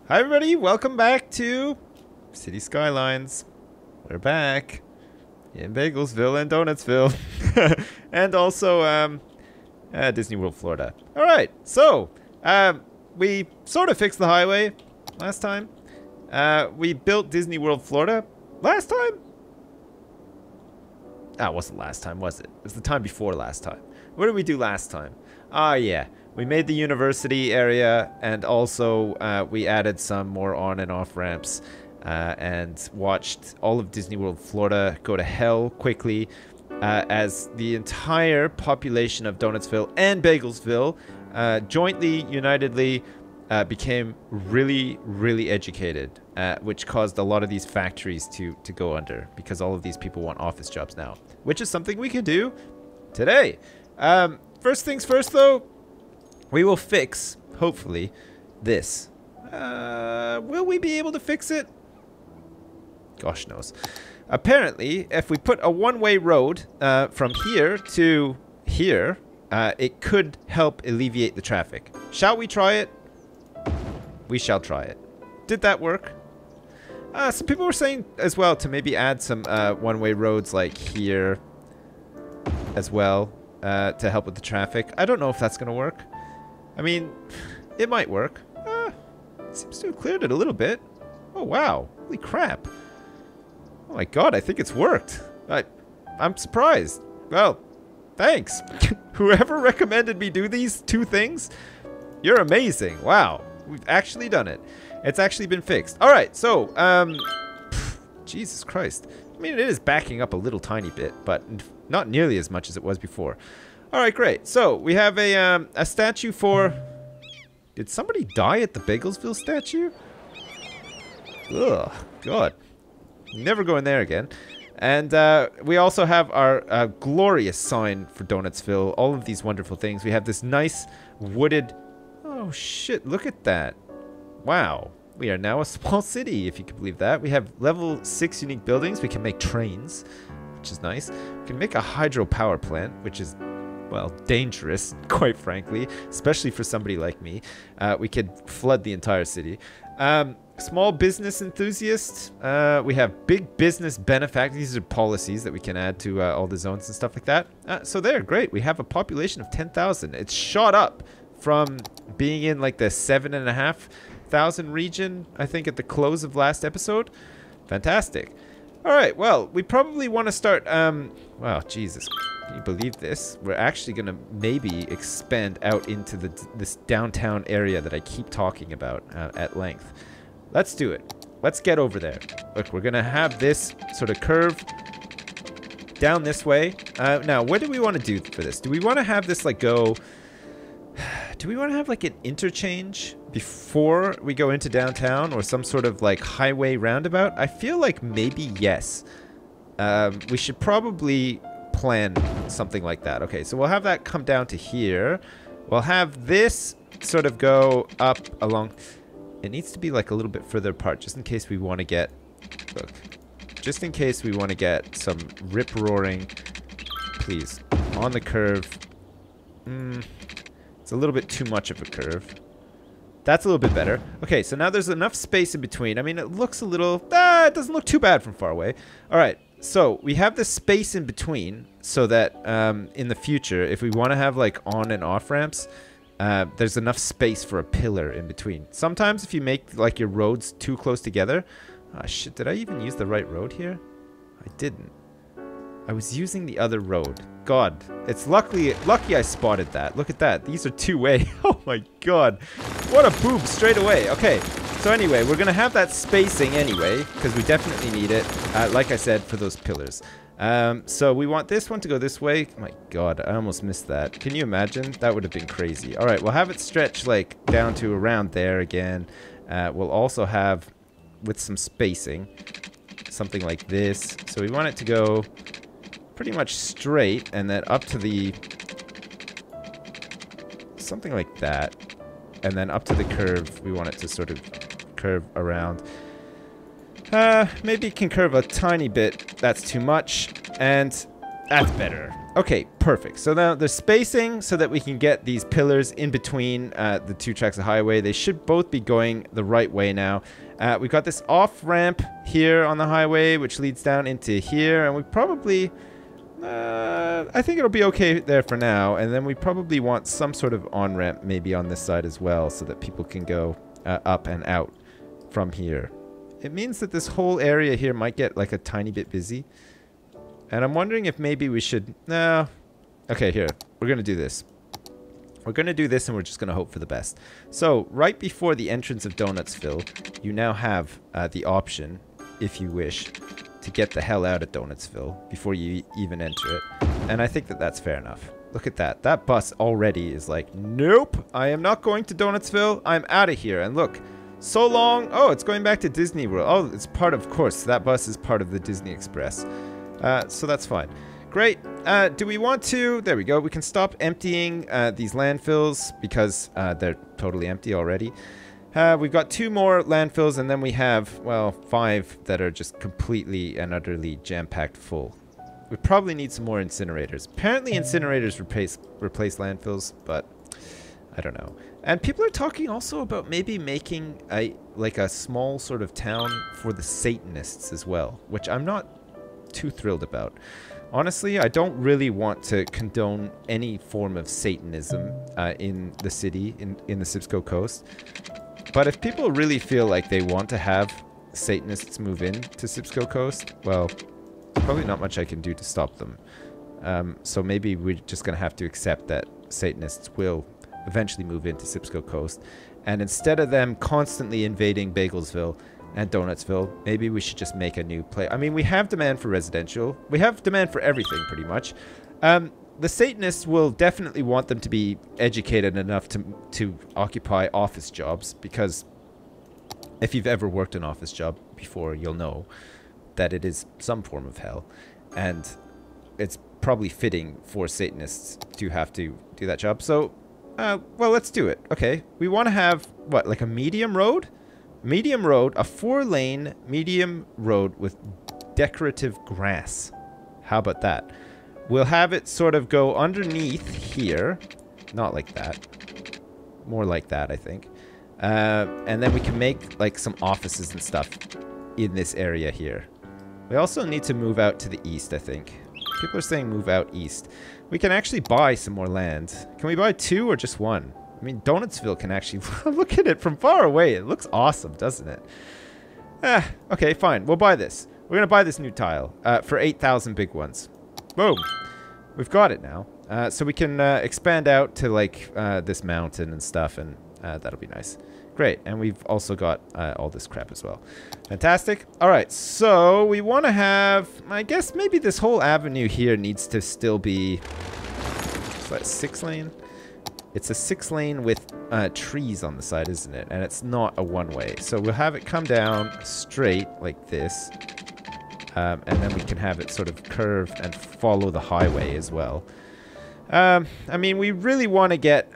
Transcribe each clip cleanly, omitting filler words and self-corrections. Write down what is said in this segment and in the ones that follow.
Hi everybody, welcome back to City Skylines. We're back in Bagelsville and Donutsville. And also Disney World, Florida. Alright, so we sort of fixed the highway last time. We built Disney World, Florida last time? Ah, it wasn't last time, was it? It was the time before last time. What did we do last time? Ah, yeah. We made the university area, and also we added some more on and off ramps, and watched all of Disney World Florida go to hell quickly, as the entire population of Donutsville and Bagelsville jointly, unitedly, became really educated, which caused a lot of these factories to go under, because all of these people want office jobs now, which is something we can do today. First things first, though. We will fix, hopefully, this. Will we be able to fix it? Gosh knows. Apparently, if we put a one-way road from here to here, it could help alleviate the traffic. Shall we try it? We shall try it. Did that work? Some people were saying as well to maybe add some one-way roads like here as well to help with the traffic. I don't know if that's going to work. I mean, it might work. Seems to have cleared it a little bit. Oh, wow. Holy crap. Oh my god, I think it's worked. I'm surprised. Well, thanks. Whoever recommended me do these two things, you're amazing. Wow. We've actually done it. It's actually been fixed. Alright, so, Jesus Christ. I mean, it is backing up a little tiny bit, but not nearly as much as it was before. Alright, great. So, we have a statue for... Did somebody die at the Bagelsville statue? Ugh, God. Never go in there again. And we also have our glorious sign for Donutsville. All of these wonderful things. We have this nice wooded... Oh, shit. Look at that. Wow. We are now a small city, if you can believe that. We have level 6 unique buildings. We can make trains, which is nice. We can make a hydropower plant, which is... well, dangerous, quite frankly, especially for somebody like me. We could flood the entire city. Small business enthusiasts. We have big business benefactors. These are policies that we can add to all the zones and stuff like that. So there, great. We have a population of 10,000. It's shot up from being in like the 7,500 region, I think, at the close of last episode. Fantastic. All right, well, we probably want to start... wow, Jesus. Can you believe this? We're actually going to maybe expand out into this downtown area that I keep talking about at length. Let's do it. Let's get over there. Look, we're going to have this sort of curve down this way. Now, what do we want to do for this? Do we want to have this, like, go... Do we want to have, like, an interchange before we go into downtown, or some sort of, like, highway roundabout? I feel like maybe yes. We should probably plan something like that. Okay, so we'll have that come down to here. We'll have this sort of go up along... It needs to be, like, a little bit further apart, just in case we want to get... Look. Just in case we want to get some rip-roaring... Please. On the curve. It's a little bit too much of a curve. That's a little bit better. Okay, so now there's enough space in between. I mean, it looks a little... it doesn't look too bad from far away. Alright, so we have this space in between so that in the future, if we want to have, like, on and off ramps, there's enough space for a pillar in between. Sometimes if you make, like, your roads too close together... Ah, shit, did I even use the right road here? I didn't. I was using the other road. God, it's lucky I spotted that. Look at that. These are two-way. Oh my god. What a boob straight away. Okay, so anyway, we're going to have that spacing anyway, because we definitely need it, like I said, for those pillars. So we want this one to go this way. My god, I almost missed that. Can you imagine? That would have been crazy. Alright, we'll have it stretch, like, down to around there again. We'll also have, with some spacing, something like this. So we want it to go... pretty much straight, and then up to the... something like that. And then up to the curve, we want it to sort of curve around. Maybe it can curve a tiny bit. That's too much. And that's better. Okay, perfect. So now there's spacing so that we can get these pillars in between the two tracks of highway. They should both be going the right way now. We've got this off-ramp here on the highway, which leads down into here. And we probably... I think it'll be okay there for now. And then we probably want some sort of on-ramp maybe on this side as well so that people can go up and out from here. It means that this whole area here might get like a tiny bit busy. And I'm wondering if maybe we should... No. Okay, here. We're going to do this. We're going to do this and we're just going to hope for the best. So, right before the entrance of Donutsville, you now have the option, if you wish, to get the hell out of Donutsville before you even enter it. And I think that that's fair enough. Look at that. That bus already is like, nope, I am not going to Donutsville. I'm out of here. And look, so long. Oh, it's going back to Disney World. Oh, it's part of course. That bus is part of the Disney Express. So that's fine. Great. Do we want to... There we go. We can stop emptying these landfills because they're totally empty already. We've got 2 more landfills and then we have, well, 5 that are just completely and utterly jam-packed full. We probably need some more incinerators. Apparently incinerators replace landfills, but I don't know. And people are talking also about maybe making a small sort of town for the Satanists as well, which I'm not too thrilled about. Honestly, I don't really want to condone any form of Satanism in the city, in the Sibsco Coast. But if people really feel like they want to have Satanists move in to Sibsco Coast, well, there's probably not much I can do to stop them. So maybe we're just going to have to accept that Satanists will eventually move into Sibsco Coast. And instead of them constantly invading Bagelsville and Donutsville, maybe we should just make a new place. I mean, we have demand for residential. We have demand for everything, pretty much. The Satanists will definitely want them to be educated enough to occupy office jobs, because if you've ever worked an office job before, you'll know that it is some form of hell. And it's probably fitting for Satanists to have to do that job. So, well, let's do it. Okay, we want to have, what, like a medium road? Medium road, a 4-lane medium road with decorative grass. How about that? We'll have it sort of go underneath here. Not like that. More like that, I think. And then we can make like some offices and stuff in this area here. We also need to move out to the east, I think. People are saying move out east. We can actually buy some more land. Can we buy 2 or just 1? I mean, Donutsville can actually... Look at it from far away. It looks awesome, doesn't it? Okay, fine. We'll buy this. We're going to buy this new tile for 8,000 big ones. Boom. We've got it now. So we can expand out to, like, this mountain and stuff, and that'll be nice. Great. And we've also got all this crap as well. Fantastic. All right. So we want to have... I guess maybe this whole avenue here needs to still be... Is that 6-lane? It's a 6-lane with trees on the side, isn't it? And it's not a one-way. So we'll have it come down straight like this. And then we can have it sort of curve and follow the highway as well. I mean, we really want to get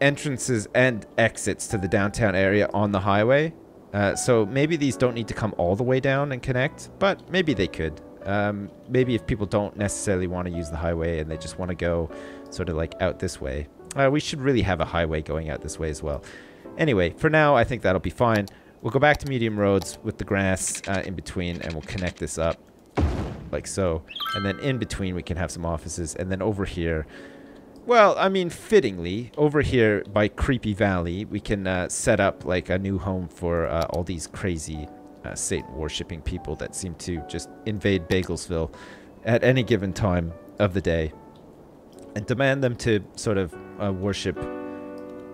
entrances and exits to the downtown area on the highway. So maybe these don't need to come all the way down and connect, but maybe they could. Maybe if people don't necessarily want to use the highway and they just want to go sort of like out this way. We should really have a highway going out this way as well. Anyway, for now, I think that'll be fine. We'll go back to medium roads with the grass in between, and we'll connect this up like so. And then in between, we can have some offices. And then over here, well, I mean, fittingly, over here by Creepy Valley, we can set up like a new home for all these crazy Satan worshipping people that seem to just invade Bagelsville at any given time of the day. And demand them to sort of worship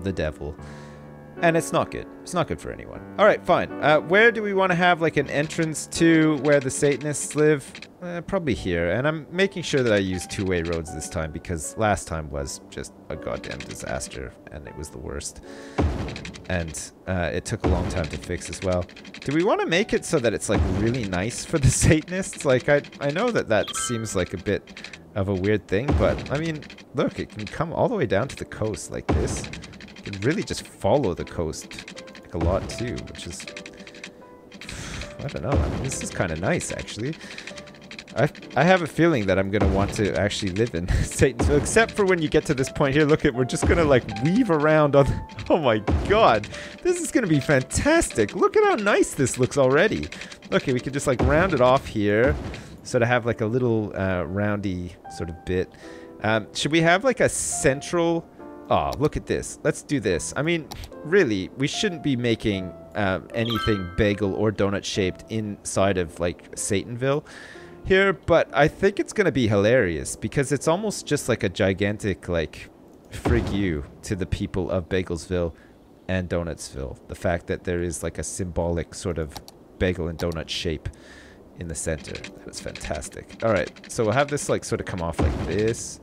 the devil. And it's not good. It's not good for anyone. All right, fine. Where do we want to have like an entrance to where the Satanists live? Probably here. And I'm making sure that I use 2-way roads this time because last time was just a goddamn disaster and it was the worst. And it took a long time to fix as well. Do we want to make it so that it's like really nice for the Satanists? Like I know that seems like a bit of a weird thing, but I mean, look, it can come all the way down to the coast like this. It can really just follow the coast like a lot too, which is, I don't know. I mean, this is kind of nice actually. I have a feeling that I'm going to want to actually live in Satansville, except for when you get to this point here. Look at, we're just going to like weave around on, oh my god, this is going to be fantastic. Look at how nice this looks already. Okay, we can just like round it off here, sort of have like a little roundy sort of bit. Should we have like a central, oh, look at this. Let's do this. I mean, really, we shouldn't be making anything bagel or donut shaped inside of like Satanville here, but I think it's gonna be hilarious because it's almost just like a gigantic like frig you to the people of Bagelsville and Donutsville. The fact that there is like a symbolic sort of bagel and donut shape in the center. That is fantastic. All right, so we'll have this like sort of come off like this.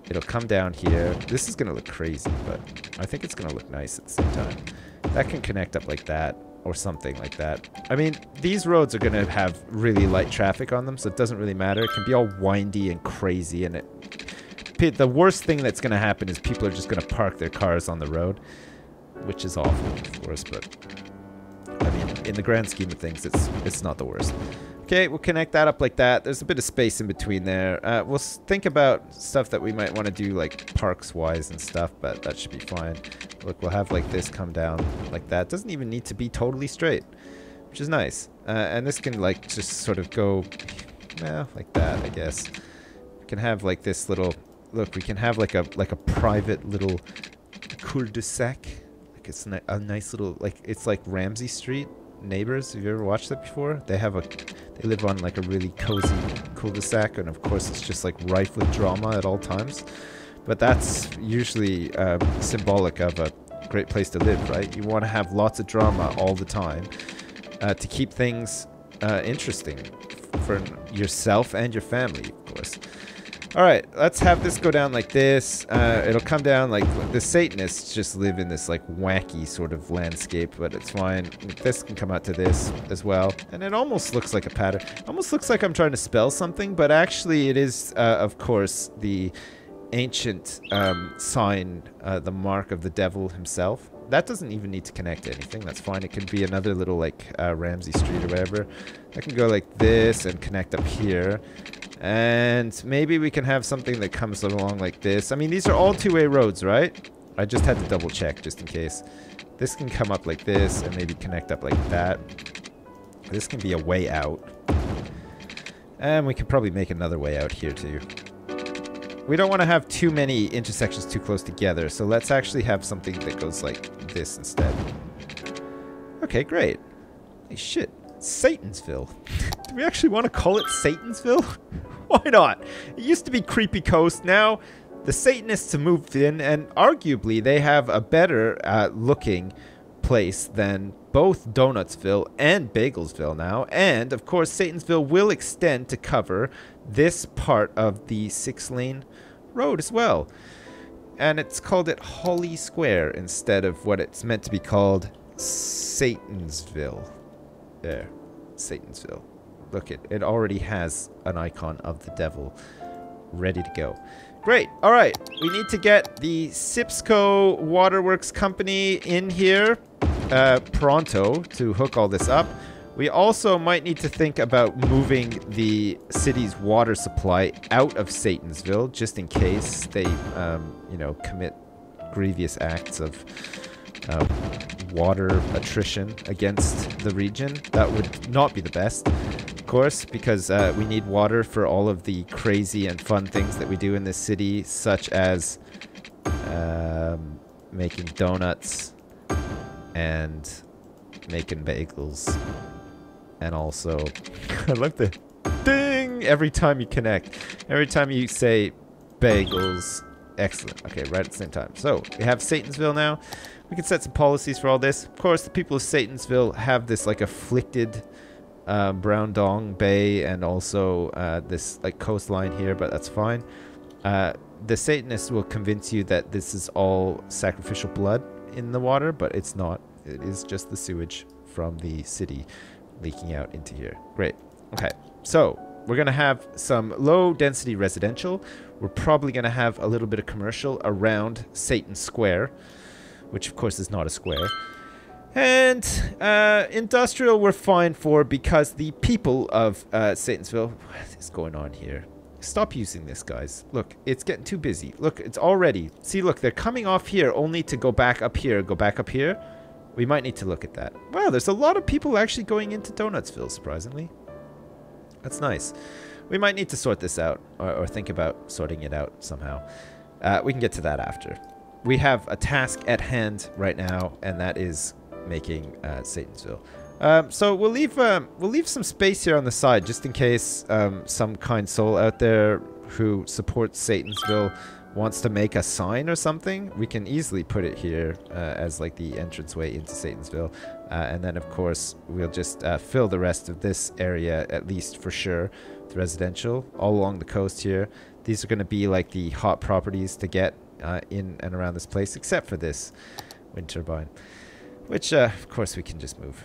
It'll come down here. This is gonna look crazy, but I think it's gonna look nice at the same time. That can connect up like that, or something like that. I mean, these roads are going to have really light traffic on them, so it doesn't really matter. It can be all windy and crazy, and the worst thing that's going to happen is people are just going to park their cars on the road, which is awful, of course, but I mean, in the grand scheme of things, it's not the worst. Okay, we'll connect that up like that. There's a bit of space in between there. We'll think about stuff that we might want to do, like parks-wise and stuff, but that should be fine. Look, we'll have like this come down like that. Doesn't even need to be totally straight, which is nice. And this can like just sort of go, well, like that, I guess. We can have like this little, look, we can have like a private little cul-de-sac. Like it's a nice little, like it's like Ramsey Street. Neighbors, have you ever watched that before? They live on like a really cozy cul-de-sac, and of course it's just like rife with drama at all times. But that's usually symbolic of a great place to live, right? You want to have lots of drama all the time to keep things interesting for yourself and your family, of course. All right, let's have this go down like this. It'll come down like the Satanists just live in this like wacky sort of landscape, but it's fine. This can come out to this as well, and it almost looks like a pattern. Almost looks like I'm trying to spell something, but actually it is, of course, the ancient sign, the mark of the devil himself. That doesn't even need to connect to anything. That's fine. It can be another little like Ramsey Street or whatever. I can go like this and connect up here. And maybe we can have something that comes along like this. I mean, these are all two-way roads, right? I just had to double check just in case. This can come up like this and maybe connect up like that. This can be a way out. And we can probably make another way out here too. We don't want to have too many intersections too close together, so let's actually have something that goes like this instead. Okay, great. Hey, shit. Satansville. Do we actually want to call it Satansville? Why not? It used to be Creepy Coast. Now, the Satanists have moved in, and arguably they have a better looking place than both Donutsville and Bagelsville now. And, of course, Satansville will extend to cover this part of the 6-lane road as well. And it's called it Holly Square instead of what it's meant to be called, Satansville. There. Satansville. Look, it already has an icon of the devil ready to go. Great. All right. We need to get the Sipsco Waterworks Company in here pronto to hook all this up. We also might need to think about moving the city's water supply out of Satansville just in case they, you know, commit grievous acts of water attrition against the region. That would not be the best, of course, because we need water for all of the crazy and fun things that we do in this city, such as making donuts and making bagels. And also, I love the ding every time you connect. Every time you say bagels. Excellent. Okay, right at the same time. So, we have Satansville now. We can set some policies for all this. Of course, the people of Satansville have this, like, afflicted Brown Dong Bay and also this, like, coastline here, but that's fine. The Satanists will convince you that this is all sacrificial blood in the water, but it's not. It is just the sewage from the city leaking out into here. Great. Okay, so we're going to have some low-density residential. We're probably going to have a little bit of commercial around Satan Square, which of course is not a square. And industrial we're fine for because the people of Satansville... What is going on here? Stop using this, guys. Look, it's getting too busy. Look, it's already... See, look, they're coming off here only to go back up here. Go back up here. We might need to look at that. Wow, there's a lot of people actually going into Donutsville, surprisingly. That's nice. We might need to sort this out, or think about sorting it out somehow. We can get to that after. We have a task at hand right now, and that is making Satansville. So we'll leave some space here on the side just in case some kind soul out there who supports Satansville wants to make a sign or something. We can easily put it here as like the entranceway into Satansville, and then of course we'll just fill the rest of this area, at least for sure, with residential all along the coast here. These are going to be like the hot properties to get in and around this place, except for this wind turbine. Which, of course, we can just move.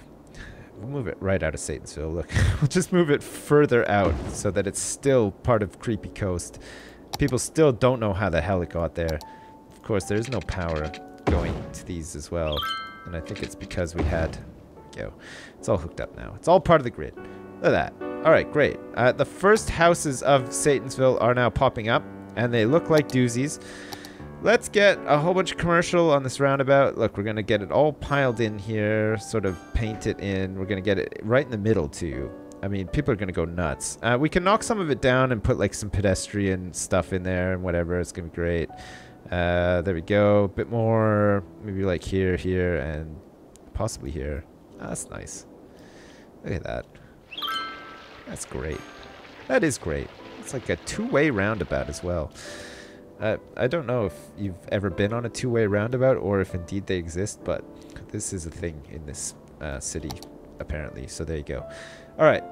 We'll move it right out of Satansville. Look, we'll just move it further out so that it's still part of Creepy Coast. People still don't know how the hell it got there. Of course, there's no power going to these as well. And I think it's because we had... There we go. It's all hooked up now. It's all part of the grid. Look at that. All right, great. The first houses of Satansville are now popping up, and they look like doozies. Let's get a whole bunch of commercial on this roundabout. Look, we're going to get it all piled in here, sort of paint it in. We're going to get it right in the middle, too. I mean, people are going to go nuts. We can knock some of it down and put, like, some pedestrian stuff in there and whatever. It's going to be great. There we go. A bit more, maybe, like, here, and possibly here. Oh, that's nice. Look at that. That's great. That is great. It's like a two-way roundabout as well. I don't know if you've ever been on a two-way roundabout or if indeed they exist, but this is a thing in this city, apparently. So there you go. All right.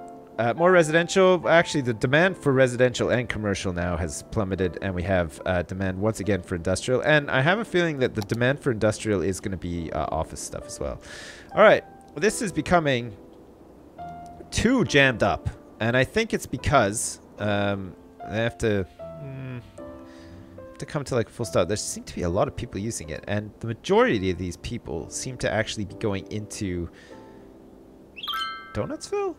More residential. Actually, the demand for residential and commercial now has plummeted, and we have demand once again for industrial. And I have a feeling that the demand for industrial is going to be office stuff as well. All right. This is becoming too jammed up, and I think it's because I have to come to like a full stop. There seem to be a lot of people using it, and the majority of these people seem to actually be going into Donutsville.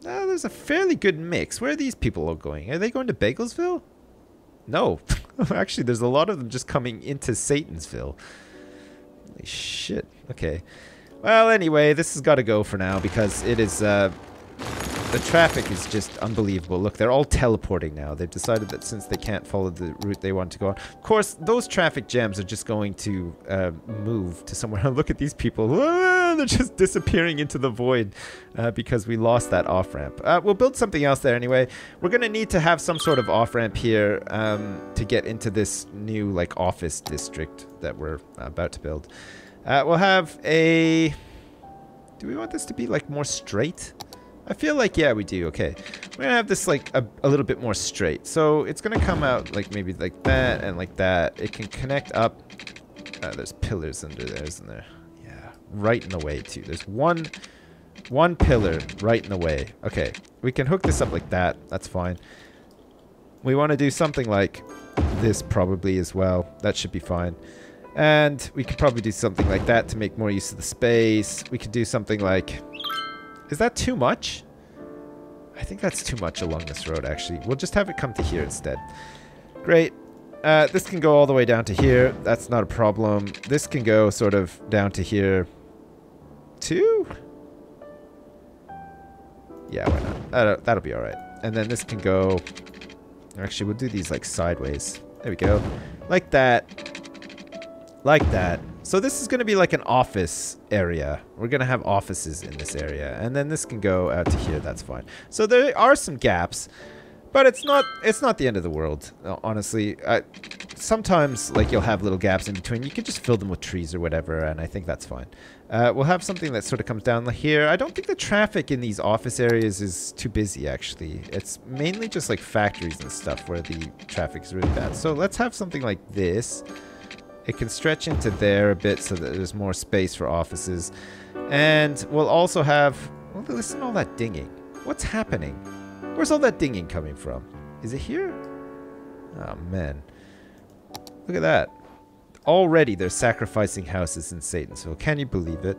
There's a fairly good mix. Where are these people all going? Are they going to Bagelsville? No. Actually, there's a lot of them just coming into Satansville. Holy shit. Okay. Well, anyway, this has got to go for now because it is... the traffic is just unbelievable. Look, they're all teleporting now. They've decided that since they can't follow the route they want to go on. Of course, those traffic jams are just going to move to somewhere. Look at these people. They're just disappearing into the void because we lost that off-ramp. We'll build something else there anyway. We're going to need to have some sort of off-ramp here to get into this new like office district that we're about to build. We'll have a... Do we want this to be like more straight? I feel like, yeah, we do. Okay. We're going to have this, like, a little bit more straight. So it's going to come out, like, maybe like that and like that. It can connect up. There's pillars under there, isn't there? Yeah. Right in the way, too. There's one pillar right in the way. Okay. We can hook this up like that. That's fine. We want to do something like this probably as well. That should be fine. And we could probably do something like that to make more use of the space. We could do something like... Is that too much? I think that's too much along this road, actually. We'll just have it come to here instead. Great. This can go all the way down to here. That's not a problem. This can go sort of down to here. Too? Yeah, why not? That'll be alright. And then this can go... Actually, we'll do these like sideways. There we go. Like that. Like that. So this is going to be like an office area. We're going to have offices in this area. And then this can go out to here. That's fine. So there are some gaps. But it's not the end of the world, honestly. Sometimes like you'll have little gaps in between. You can just fill them with trees or whatever. And I think that's fine. We'll have something that sort of comes down here. I don't think the traffic in these office areas is too busy, actually. It's mainly just like factories and stuff where the traffic is really bad. So let's have something like this. It can stretch into there a bit so that there's more space for offices. And we'll also have... Well, listen to all that dinging. What's happening? Where's all that dinging coming from? Is it here? Oh, man. Look at that. Already they're sacrificing houses in Satansville. Can you believe it?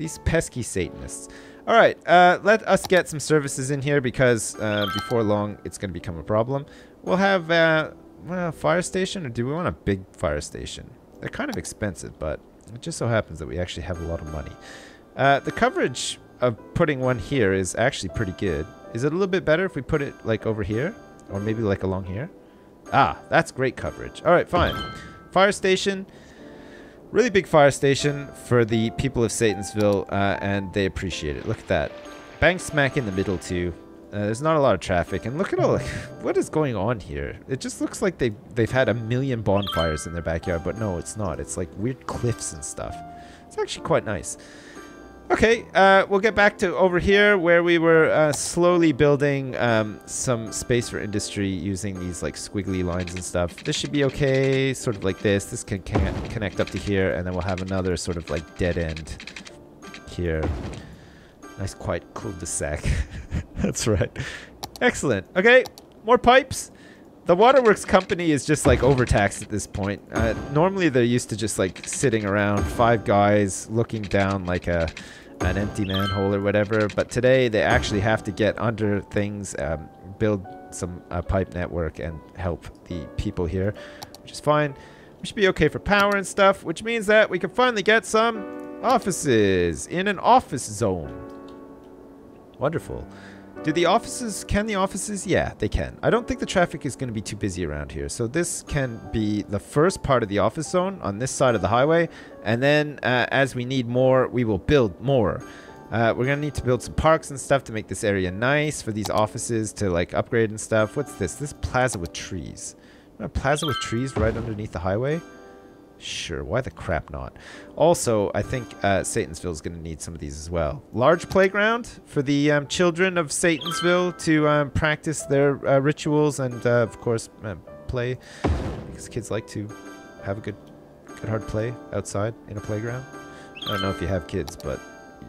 These pesky Satanists. Alright, let us get some services in here because before long it's going to become a problem. We'll have well, a fire station, or do we want a big fire station? They're kind of expensive, but it just so happens that we actually have a lot of money. The coverage of putting one here is actually pretty good. Is it a little bit better if we put it like over here? Or maybe like along here? Ah, that's great coverage. Alright, fine. Fire station. Really big fire station for the people of Satansville, and they appreciate it. Look at that. Bang smack in the middle, too. There's not a lot of traffic, and look at all, what is going on here? It just looks like they've had a million bonfires in their backyard, but no, it's not. It's like weird cliffs and stuff. It's actually quite nice. Okay, we'll get back to over here where we were slowly building some space for industry using these like squiggly lines and stuff. This should be okay, sort of like this. This can connect up to here, and then we'll have another sort of like dead end here. Nice quiet cul-de-sac. That's right. Excellent. Okay, more pipes. The waterworks company is just like overtaxed at this point. Normally they're used to just like sitting around, 5 guys looking down like an empty manhole or whatever, but today they actually have to get under things, build some pipe network and help the people here, which is fine. We should be okay for power and stuff, which means that we can finally get some offices in an office zone. Wonderful. Can the offices? Yeah, they can. I don't think the traffic is going to be too busy around here. So this can be the first part of the office zone on this side of the highway. And then as we need more, we will build more. We're going to need to build some parks and stuff to make this area nice for these offices to like upgrade and stuff. What's this? This plaza with trees. A plaza with trees right underneath the highway? Sure, why the crap not? Also, I think Satansville is going to need some of these as well. Large playground for the children of Satansville to practice their rituals and, of course, play. Because kids like to have a good hard play outside in a playground. I don't know if you have kids, but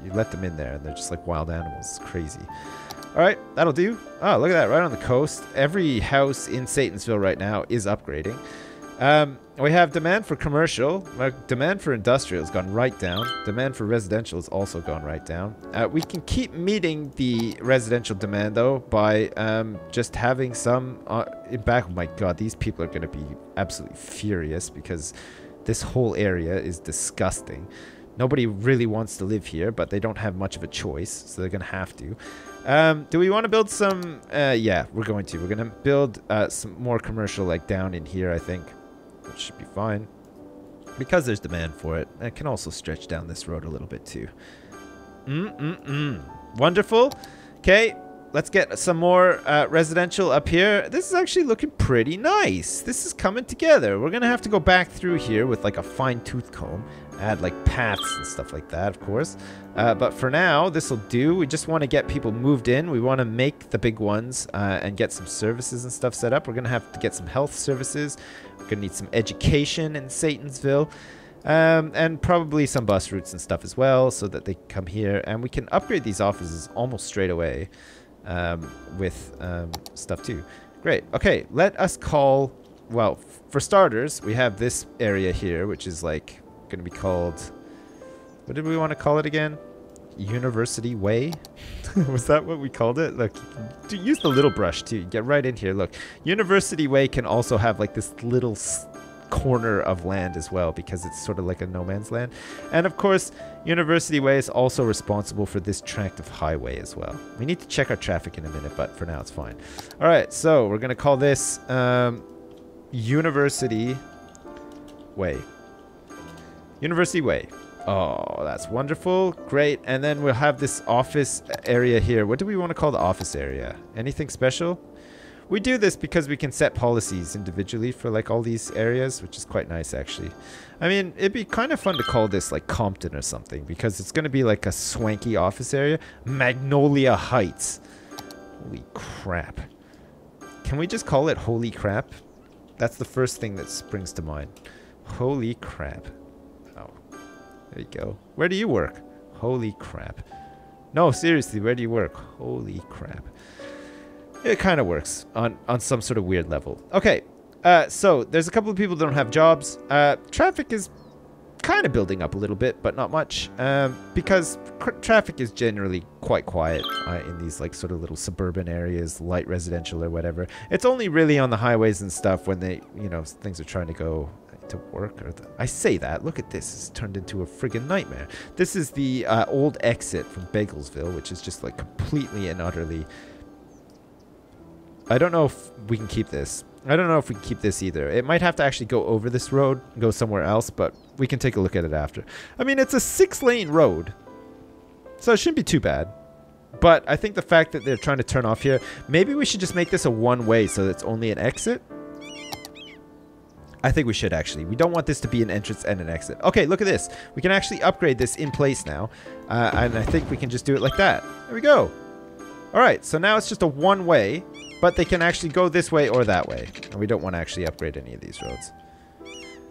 you let them in there and they're just like wild animals. It's crazy. Alright, that'll do. Oh, look at that, right on the coast. Every house in Satansville right now is upgrading. We have demand for commercial. Demand for industrial has gone right down. Demand for residential has also gone right down. We can keep meeting the residential demand, though, by just having some back. Oh my god, these people are going to be absolutely furious because this whole area is disgusting. Nobody really wants to live here, but they don't have much of a choice, so they're going to have to. Do we want to build some? Yeah, we're going to. We're going to build some more commercial, like down in here, I think. Which should be fine because there's demand for it. It can also stretch down this road a little bit too. Wonderful. Okay, let's get some more residential up here. This is actually looking pretty nice. This is coming together. We're gonna have to go back through here with like a fine-tooth comb, add like paths and stuff like that, of course. But for now, this will do. We just want to get people moved in. We want to make the big ones and get some services and stuff set up. We're gonna have to get some health services. We're gonna need some education in Satansville, and probably some bus routes and stuff as well, so that they can come here. And we can upgrade these offices almost straight away with stuff too. Great. Okay, let us call. Well, for starters, we have this area here, which is like going to be called. What did we want to call it again? University Way? Was that what we called it? Look, use the little brush too. Get right in here. Look, University Way can also have like this little corner of land as well because it's sort of like a no man's land. And of course, University Way is also responsible for this tract of highway as well. We need to check our traffic in a minute, but for now it's fine. All right, so we're going to call this University Way. University Way. Oh, that's wonderful. Great. And then we'll have this office area here. What do we want to call the office area? Anything special? We do this because we can set policies individually for like all these areas, which is quite nice actually. I mean, it'd be kind of fun to call this like Compton or something because it's going to be like a swanky office area. Magnolia Heights. Holy crap. Can we just call it Holy Crap? That's the first thing that springs to mind. Holy crap. There you go. Where do you work? Holy crap. No, seriously, where do you work? Holy crap. It kind of works on some sort of weird level. Okay, so there's a couple of people that don't have jobs. Traffic is kind of building up a little bit, but not much, because traffic is generally quite quiet in these like sort of little suburban areas, light residential or whatever. It's only really on the highways and stuff when they, you know, things are trying to go to work. Or I say that, look at this, it's turned into a friggin' nightmare. This is the old exit from Bagelsville, which is just like completely and utterly... I don't know if we can keep this. I don't know if we can keep this either. It might have to actually go over this road and go somewhere else, but we can take a look at it after. I mean, it's a 6-lane road, so it shouldn't be too bad. But I think the fact that they're trying to turn off here, maybe we should just make this a one-way so that it's only an exit. I think we should, actually. We don't want this to be an entrance and an exit. Okay, look at this. We can actually upgrade this in place now, and I think we can just do it like that. There we go. All right, so now it's just a one-way. But they can actually go this way or that way. And we don't want to actually upgrade any of these roads.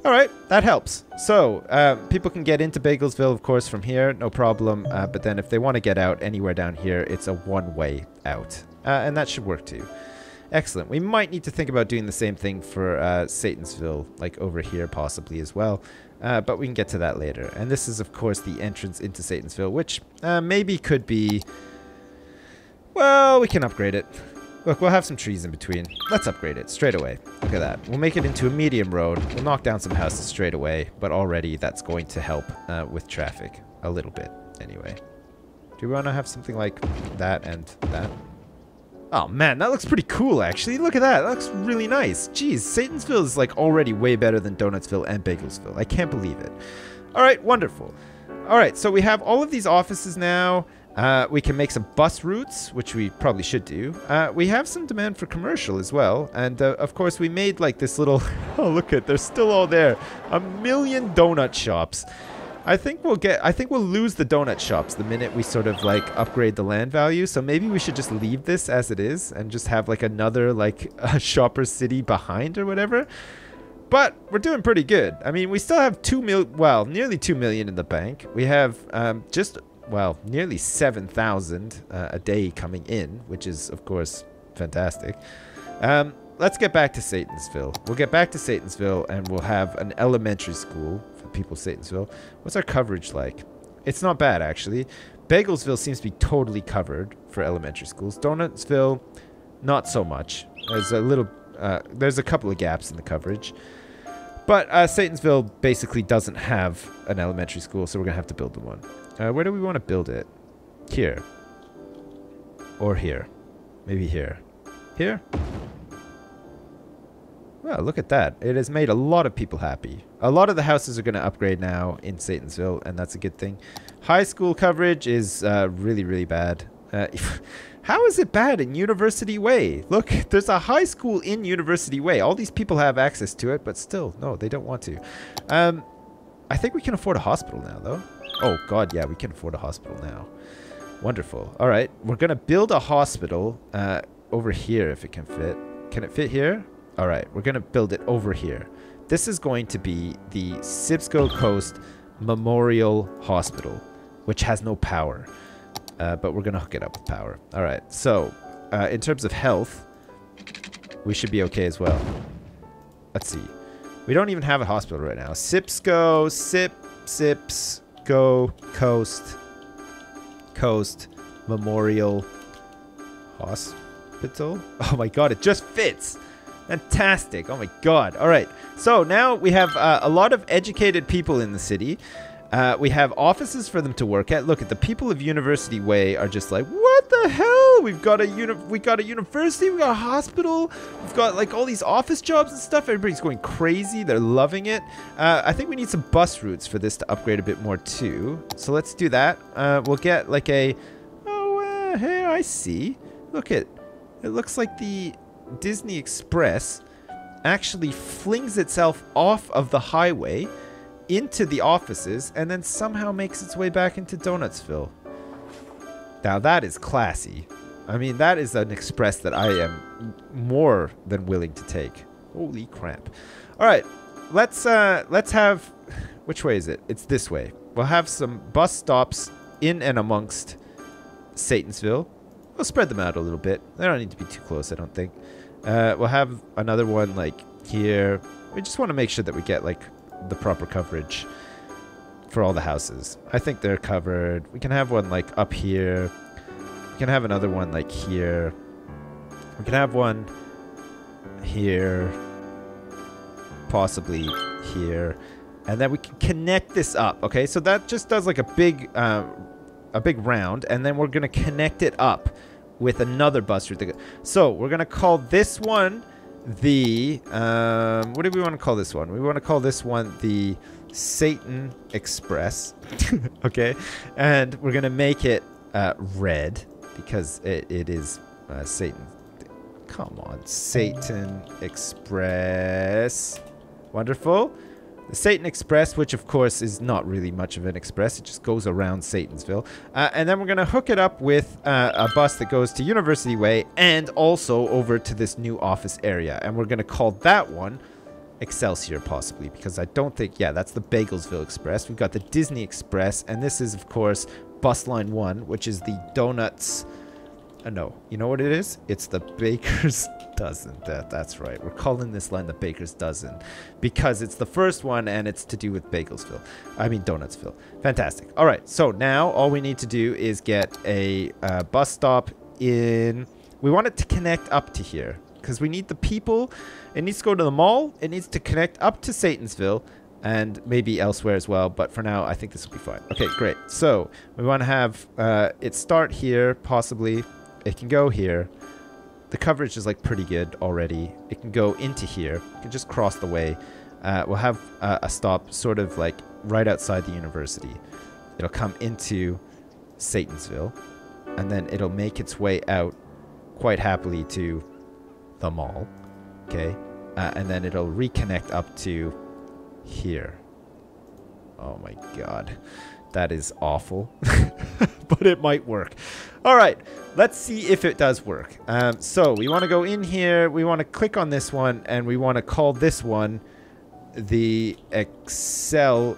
Alright, that helps. So, people can get into Bagelsville, of course, from here. No problem. But then if they want to get out anywhere down here, it's a one-way out. And that should work too. Excellent. We might need to think about doing the same thing for Satansville, like over here possibly as well. But we can get to that later. And this is, of course, the entrance into Satansville, which maybe could be... Well, we can upgrade it. Look, we'll have some trees in between. Let's upgrade it straight away. Look at that. We'll make it into a medium road. We'll knock down some houses straight away. But already that's going to help with traffic. A little bit, anyway. Do we want to have something like that and that? Oh, man, that looks pretty cool, actually. Look at that. That looks really nice. Jeez, Satansville is like already way better than Donutsville and Bagelsville. I can't believe it. All right, wonderful. All right, so we have all of these offices now. We can make some bus routes, which we probably should do. We have some demand for commercial as well. And, of course, we made, like, this little... Oh, look at... They're still all there. 1,000,000 donut shops. I think we'll lose the donut shops the minute we sort of, like, upgrade the land value. So maybe we should just leave this as it is and just have, like, another, like, shopper city behind or whatever. But we're doing pretty good. I mean, we still have nearly 2 million in the bank. We have nearly 7,000 a day coming in, which is, of course, fantastic. Let's get back to Satansville. We'll get back to Satansville, and we'll have an elementary school for people of Satansville. What's our coverage like? It's not bad, actually. Bagelsville seems to be totally covered for elementary schools. Donutsville, not so much. There's a couple of gaps in the coverage. But Satansville basically doesn't have an elementary school, so we're going to have to build them one. Where do we want to build it? Here. Or here. Maybe here. Here? Well, look at that. It has made a lot of people happy. A lot of the houses are going to upgrade now in Satansville, and that's a good thing. High school coverage is really, really bad. How is it bad in University Way? Look, there's a high school in University Way. All these people have access to it, but still, no, they don't want to. I think we can afford a hospital now, though. Oh, God, yeah, we can afford a hospital now. Wonderful. All right, we're going to build a hospital over here if it can fit. Can it fit here? All right, we're going to build it over here. This is going to be the Sibsco Coast Memorial Hospital, which has no power. But we're going to hook it up with power. All right, so in terms of health, we should be okay as well. Let's see. We don't even have a hospital right now. Sibsco, Coast Memorial Hospital. Oh my God, it just fits. Fantastic. Oh my God. All right. So now we have a lot of educated people in the city. We have offices for them to work at. Look at the people of University Way are just like, what the hell? We've got a university, we got a hospital, we've got like all these office jobs and stuff. Everybody's going crazy. They're loving it. I think we need some bus routes for this to upgrade a bit more too. So let's do that. We'll get like a, hey, I see. Look at, it looks like the Disney Express actually flings itself off of the highway into the offices and then somehow makes its way back into Donutsville. Now that is classy. I mean, that is an express that I am more than willing to take. Holy crap. All right, let's have, which way is it? It's this way. We'll have some bus stops in and amongst Satansville. We'll spread them out a little bit. They don't need to be too close, I don't think. We'll have another one like here. We just want to make sure that we get like the proper coverage. for all the houses. I think they're covered. We can have one like up here. We can have another one like here. We can have one here, possibly here, and then we can connect this up. Okay, so that just does like a big round, and then we're gonna connect it up with another bus route. So we're gonna call this one the what do we want to call this one? We want to call this one the Satan Express. Okay, and we're gonna make it red because it is Satan. Come on, Satan Express. Wonderful. The Satan Express, which of course is not really much of an express. It just goes around Satansville. And then we're going to hook it up with a bus that goes to University Way and also over to this new office area. And we're going to call that one Excelsior, possibly, because I don't think... Yeah, that's the Bagelsville Express. We've got the Disney Express. And this is, of course, Bus Line 1, which is the Donuts... no, you know what it is? It's the Baker's Dozen. That's right. We're calling this line the Baker's Dozen because it's the first one and it's to do with Bagelsville. I mean Donutsville. Fantastic. All right. So now all we need to do is get a bus stop in. We want it to connect up to here because we need the people. It needs to go to the mall. It needs to connect up to Satansville and maybe elsewhere as well. But for now, I think this will be fine. Okay, great. So we want to have it start here, possibly. It can go here. The coverage is like pretty good already. It can go into here. It can just cross the way. We'll have a stop sort of like right outside the university. It'll come into Satansville. And then it'll make its way out quite happily to the mall. Okay. And then it'll reconnect up to here. Oh my god. That is awful. But it might work. All right. Let's see if it does work. So we want to go in here. We want to click on this one. And we want to call this one the Excelsior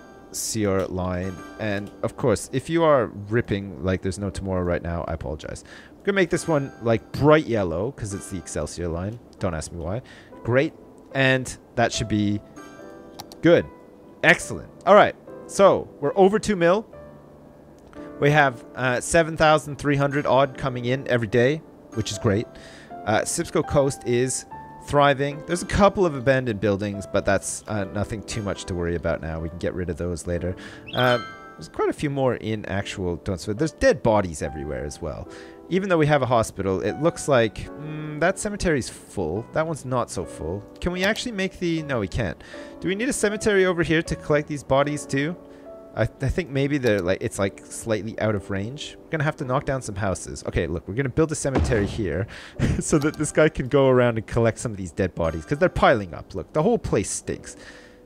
line. And of course, if you are ripping like there's no tomorrow right now, I apologize. I'm going to make this one like bright yellow because it's the Excelsior line. Don't ask me why. Great. And that should be good. Excellent. All right. So we're over 2 mil. We have 7,300 odd coming in every day, which is great. Sipsco Coast is thriving. There's a couple of abandoned buildings, but that's nothing too much to worry about now. We can get rid of those later. There's quite a few more in actual Donutsville. There's dead bodies everywhere as well. Even though we have a hospital, it looks like that cemetery's full. That one's not so full. Can we actually make the... No, we can't. Do we need a cemetery over here to collect these bodies too? I think maybe they're like it's like slightly out of range. We're gonna have to knock down some houses. Okay, look, we're gonna build a cemetery here so that this guy can go around and collect some of these dead bodies because they're piling up. Look, the whole place stinks.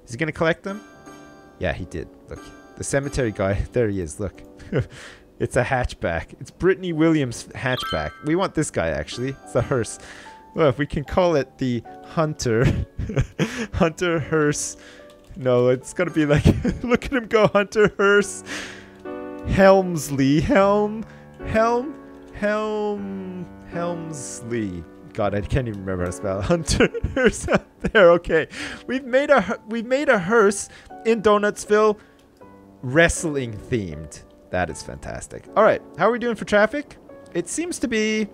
Is he gonna collect them? Yeah, he did. Look, the cemetery guy. There he is. Look, it's a hatchback. It's Brittany Williams' hatchback. We want this guy actually. It's a hearse. Well, if we can call it the Hunter, Hunter hearse. No, it's gonna be like, look at him go, Hunter hearse. Helmsley. Helmsley. God, I can't even remember how to spell Hunter hearse out there. Okay. We've made a hearse in Donutsville wrestling themed. That is fantastic. All right. How are we doing for traffic? It seems to be,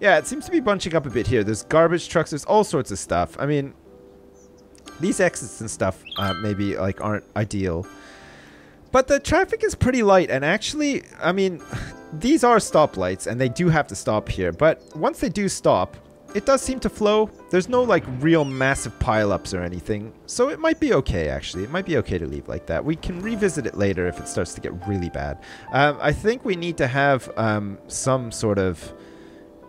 yeah, it seems to be bunching up a bit here. There's garbage trucks. There's all sorts of stuff. I mean, these exits and stuff maybe like aren't ideal, but the traffic is pretty light. And actually, I mean, these are stoplights and they do have to stop here. But once they do stop, it does seem to flow. There's no like real massive pileups or anything. So it might be okay, actually. It might be okay to leave like that. We can revisit it later if it starts to get really bad. I think we need to have some sort of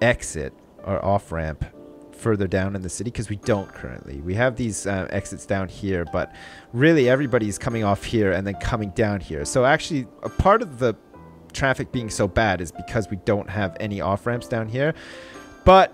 exit or off-ramp further down in the city because we don't currently. We have these exits down here, but really everybody's coming off here and then coming down here. So actually a part of the traffic being so bad is because we don't have any off ramps down here. But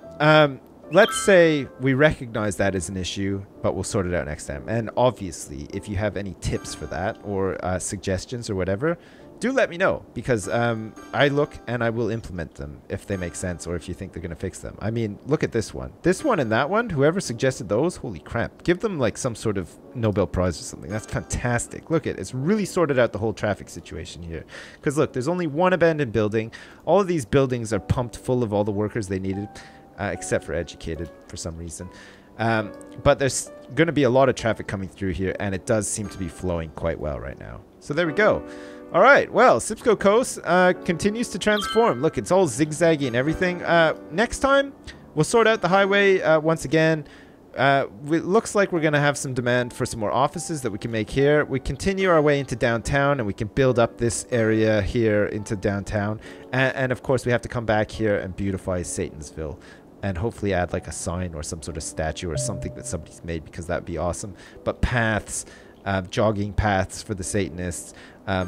let's say we recognize that as an issue, but we'll sort it out next time. And obviously, if you have any tips for that or suggestions or whatever, do let me know, because I look and I will implement them if they make sense or if you think they're going to fix them. I mean, look at this one. This one and that one, whoever suggested those, holy crap. Give them like some sort of Nobel Prize or something. That's fantastic. Look at it. It's really sorted out the whole traffic situation here. Because look, there's only one abandoned building. All of these buildings are pumped full of all the workers they needed, except for educated for some reason. But there's going to be a lot of traffic coming through here, and it does seem to be flowing quite well right now. So there we go. All right, well, Sipsco Coast continues to transform. Look, it's all zigzaggy and everything. Next time, we'll sort out the highway once again. It looks like we're going to have some demand for some more offices that we can make here. We continue our way into downtown, and we can build up this area here into downtown. And of course, we have to come back here and beautify Satansville. And hopefully add like a sign or some sort of statue or something that somebody's made, because that'd be awesome. But paths, jogging paths for the Satanists,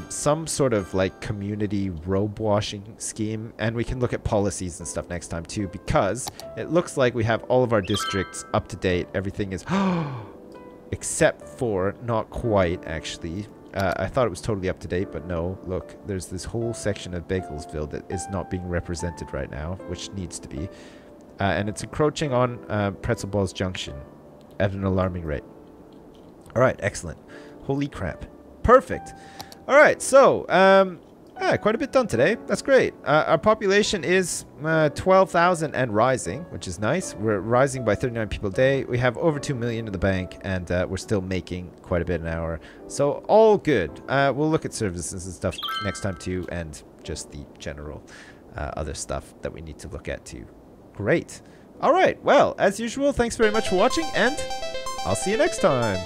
some sort of like community robe washing scheme, and we can look at policies and stuff next time too, because it looks like we have all of our districts up to date. Everything is except for not quite actually. I thought it was totally up to date, but no. Look, there's this whole section of Bagelsville that is not being represented right now, which needs to be. And it's encroaching on Pretzel Balls Junction at an alarming rate. All right, excellent. Holy crap. Perfect. All right, so quite a bit done today. That's great. Our population is 12,000 and rising, which is nice. We're rising by 39 people a day. We have over 2 million in the bank, and we're still making quite a bit an hour. So all good. We'll look at services and stuff next time too, and just the general other stuff that we need to look at too. Great. All right. Well, as usual, thanks very much for watching, and I'll see you next time.